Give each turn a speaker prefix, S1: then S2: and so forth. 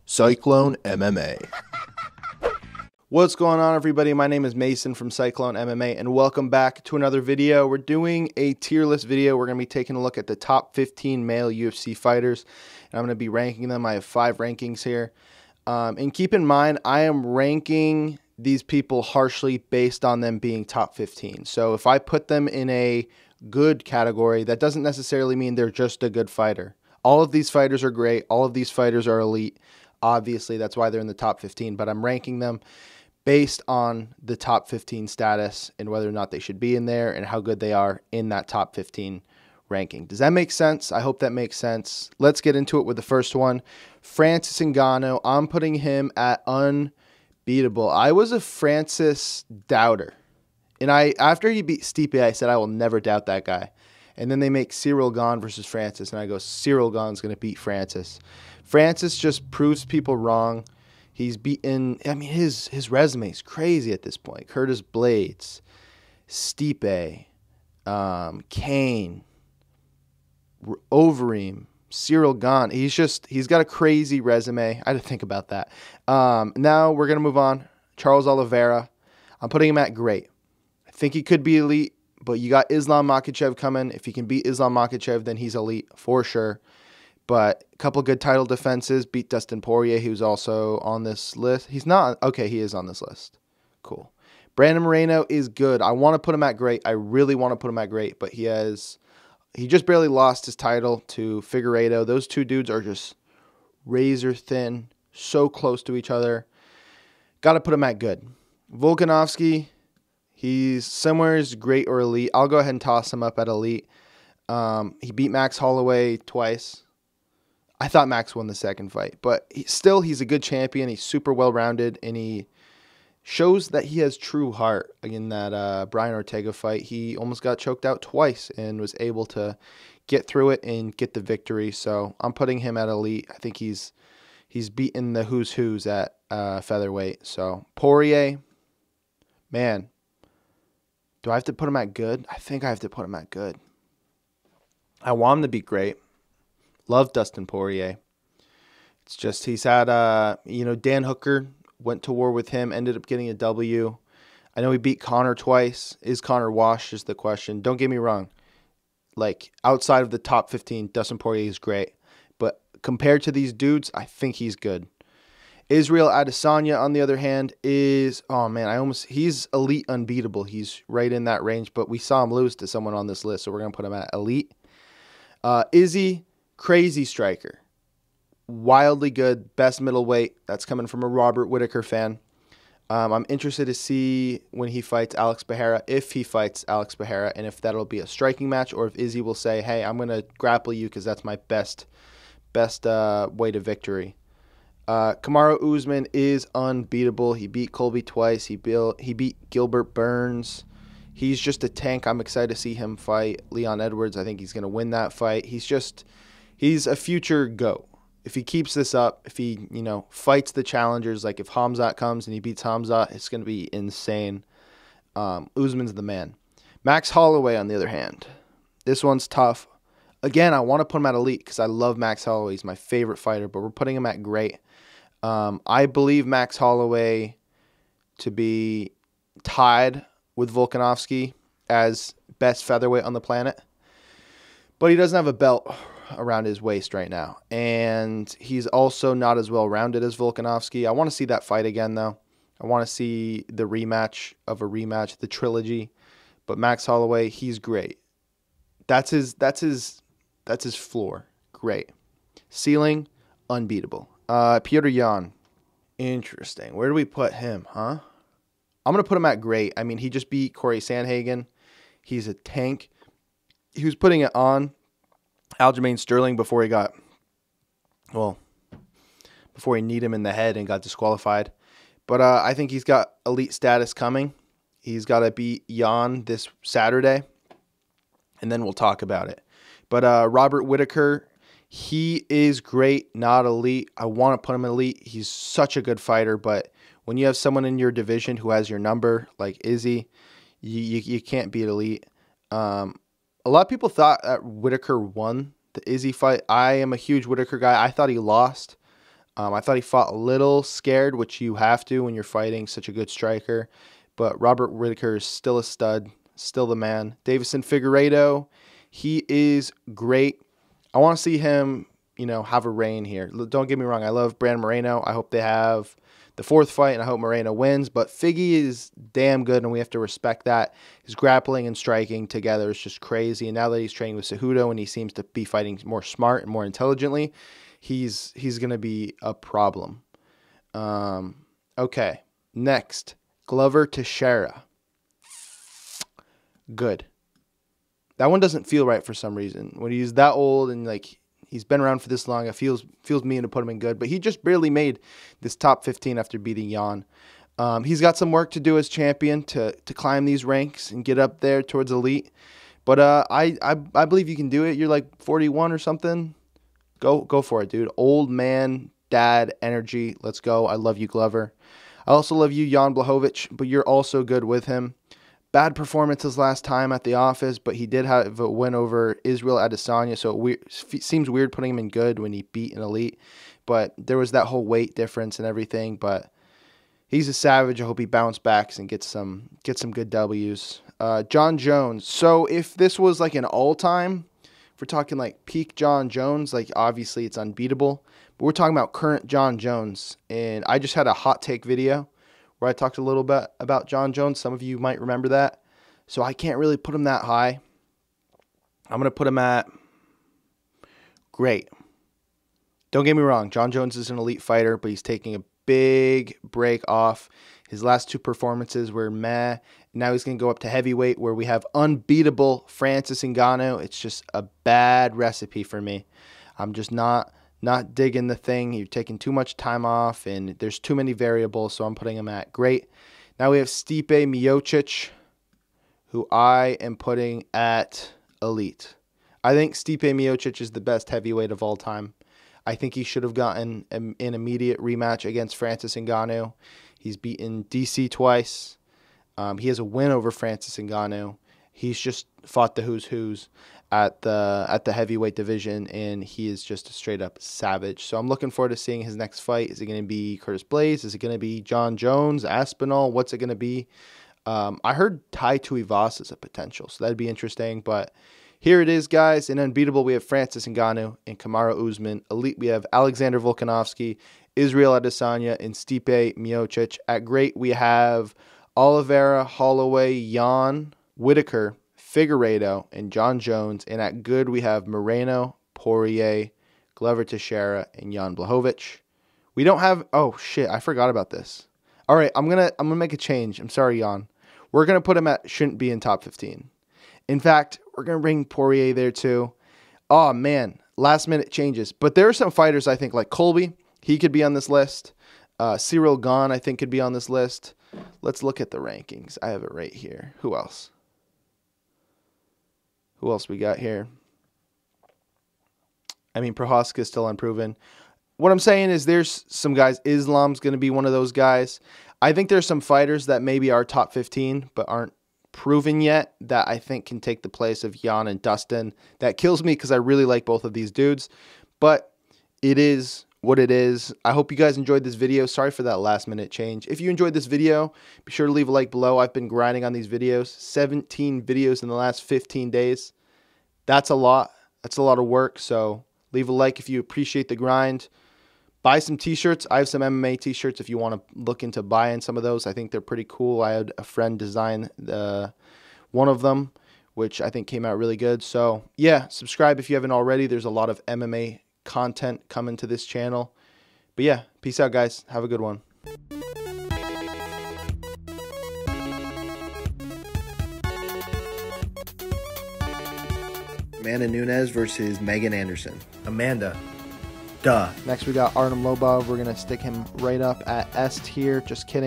S1: Cyclone MMA. What's going on, everybody? My name is Mason from Cyclone MMA, and welcome back to another video. We're doing a tier list video. We're going to be taking a look at the top 15 male UFC fighters, and I'm going to be ranking them. I have 5 rankings here. And keep in mind, I am ranking these people harshly based on them being top 15. So if I put them in a good category, that doesn't necessarily mean they're just a good fighter. All of these fighters are great. All of these fighters are elite. Obviously, that's why they're in the top 15, but I'm ranking them based on the top 15 status and whether or not they should be in there and how good they are in that top 15 ranking. Does that make sense? I hope that makes sense. Let's get into it with the first one. Francis Ngannou. I'm putting him at unbeatable. I was a Francis doubter. And after he beat Stipe, I said I will never doubt that guy. And then they make Ciryl Gane versus Francis, and I go, Ciryl Gane's going to beat Francis. Francis just proves people wrong. He's beaten, I mean, his resume is crazy at this point. Curtis Blades, Stipe, Kane, Overeem, Ciryl Gane. He's got a crazy resume. I had to think about that. Now we're going to move on. Charles Oliveira. I'm putting him at great. I think he could be elite, but you got Islam Makhachev coming. If he can beat Islam Makhachev, then he's elite for sure. But a couple good title defenses. Beat Dustin Poirier, who's also on this list. He's not. Okay, he is on this list. Cool. Brandon Moreno is good. I want to put him at great. I really want to put him at great, but he just barely lost his title to Figueiredo. Those two dudes are just razor thin, so close to each other. Got to put him at good. Volkanovski, he's somewhere is great or elite. I'll go ahead and toss him up at elite. He beat Max Holloway twice. I thought Max won the second fight, but he's a good champion. He's super well-rounded, and he shows that he has true heart. In that Brian Ortega fight, he almost got choked out twice and was able to get through it and get the victory. So I'm putting him at elite. I think he's beaten the who's who's at featherweight. So Poirier, man, do I have to put him at good? I think I have to put him at good. I want him to be great. Love Dustin Poirier. It's just he's had, Dan Hooker went to war with him, ended up getting a W. I know he beat Conor twice. Is Conor washed is the question. Don't get me wrong. Like, outside of the top 15, Dustin Poirier is great. But compared to these dudes, I think he's good. Israel Adesanya, on the other hand, he's elite unbeatable. He's right in that range, but we saw him lose to someone on this list, so we're going to put him at elite. Izzy, crazy striker. Wildly good, best middleweight. That's coming from a Robert Whittaker fan. I'm interested to see when he fights Alex Pereira, if he fights Alex Pereira, and if that'll be a striking match, or if Izzy will say, hey, I'm going to grapple you because that's my best way to victory. Kamaru Usman is unbeatable. He beat Colby twice. He beat Gilbert Burns. He's just a tank. I'm excited to see him fight Leon Edwards. I think he's going to win that fight. He's a future GOAT. If he keeps this up, if he, fights the challengers, like if Hamzat comes and he beats Hamzat, it's going to be insane. Usman's the man. Max Holloway, on the other hand, this one's tough. Again, I want to put him at elite because I love Max Holloway. He's my favorite fighter, but we're putting him at great. I believe Max Holloway to be tied with Volkanovski as best featherweight on the planet, but he doesn't have a belt around his waist right now, and he's also not as well-rounded as Volkanovski. I want to see that fight again, though. I want to see the rematch of a rematch, the trilogy. But Max Holloway, he's great. That's his floor. Great. Ceiling, unbeatable. Petr Yan, interesting. Where do we put him, huh? I'm going to put him at great. I mean, he just beat Corey Sandhagen. He's a tank. He was putting it on Aljamain Sterling before he kneed him in the head and got disqualified. But I think he's got elite status coming. He's got to beat Yan this Saturday, and then we'll talk about it. But Robert Whittaker, he is great, not elite. I want to put him elite. He's such a good fighter, but when you have someone in your division who has your number, like Izzy, you can't beat elite. A lot of people thought that Whittaker won the Izzy fight. I am a huge Whittaker guy. I thought he lost. I thought he fought a little scared, which you have to when you're fighting such a good striker. But Robert Whittaker is still a stud, still the man. Davison Figueiredo, he is great. I want to see him, have a reign here. Don't get me wrong. I love Brandon Moreno. I hope they have the 4th fight, and I hope Moreno wins. But Figgy is damn good, and we have to respect that. His grappling and striking together is just crazy. And now that he's training with Cejudo and he seems to be fighting more smart and more intelligently, he's going to be a problem. Okay, next, Glover Teixeira. Good. That one doesn't feel right for some reason. When he's that old and he's been around for this long, it feels mean to put him in good. But he just barely made this top 15 after beating Jan. He's got some work to do as champion to climb these ranks and get up there towards elite. But I believe you can do it. You're like 41 or something. Go for it, dude. Old man, dad energy. Let's go. I love you, Glover. I also love you, Jan Blachowicz, but you're also good with him. Bad performances last time at the office, but he did have a win over Israel Adesanya, so it seems weird putting him in good when he beat an elite. But there was that whole weight difference and everything, but he's a savage. I hope he bounces back and gets some good W's. Jon Jones. So if this was like an all-time, if we're talking like peak Jon Jones, like obviously it's unbeatable. But we're talking about current Jon Jones. And I just had a hot take video where I talked a little bit about Jon Jones. Some of you might remember that. So I can't really put him that high. I'm going to put him at great. Don't get me wrong. Jon Jones is an elite fighter, but he's taking a big break off. His last 2 performances were meh. Now he's going to go up to heavyweight where we have unbeatable Francis Ngannou. It's just a bad recipe for me. I'm just not digging the thing. You're taking too much time off, and there's too many variables, so I'm putting him at great. Now we have Stipe Miocic, who I am putting at elite. I think Stipe Miocic is the best heavyweight of all time. I think he should have gotten an immediate rematch against Francis Ngannou. He's beaten DC twice. He has a win over Francis Ngannou. He's just fought the who's who's at the heavyweight division, and he is just a straight up savage. So I'm looking forward to seeing his next fight. Is it going to be Curtis Blaydes? Is it going to be Jon Jones, Aspinall? What's it going to be? I heard Tai Tuivasa is a potential, so that'd be interesting. But here it is, guys. In Unbeatable, we have Francis Ngannou and Kamaru Usman. Elite, we have Alexander Volkanovski, Israel Adesanya, and Stipe Miocic. At great, we have Oliveira, Holloway, Jan, Whittaker, Figueiredo, and Jon Jones. And at good, we have Moreno, Poirier, Glover Teixeira, and Jan Blachowicz. We don't have... Oh, shit. I forgot about this. All right. I'm gonna make a change. I'm sorry, Jan. We're going to put him at... Shouldn't be in top 15. In fact, we're going to bring Poirier there, too. Oh, man. Last minute changes. But there are some fighters, I think, like Colby. He could be on this list. Cyril Gane, I think, could be on this list. Let's look at the rankings. I have it right here. Who else? Who else we got here? I mean, Prohaska is still unproven. What I'm saying is there's some guys. Islam's going to be one of those guys. I think there's some fighters that maybe are top 15 but aren't proven yet that I think can take the place of Jan and Dustin. That kills me because I really like both of these dudes. But it is what it is. I hope you guys enjoyed this video. Sorry for that last minute change. If you enjoyed this video, be sure to leave a like below. I've been grinding on these videos. 17 videos in the last 15 days. That's a lot. That's a lot of work. So leave a like if you appreciate the grind. Buy some t-shirts. I have some MMA t-shirts if you want to look into buying some of those. I think they're pretty cool. I had a friend design one of them, which I think came out really good. So yeah, subscribe if you haven't already. There's a lot of MMA content coming to this channel. But yeah, peace out, guys. Have a good one. Amanda Nunes versus Megan Anderson.
S2: Amanda. Duh.
S1: Next, we got Artem Lobov. We're going to stick him right up at S tier. Just kidding.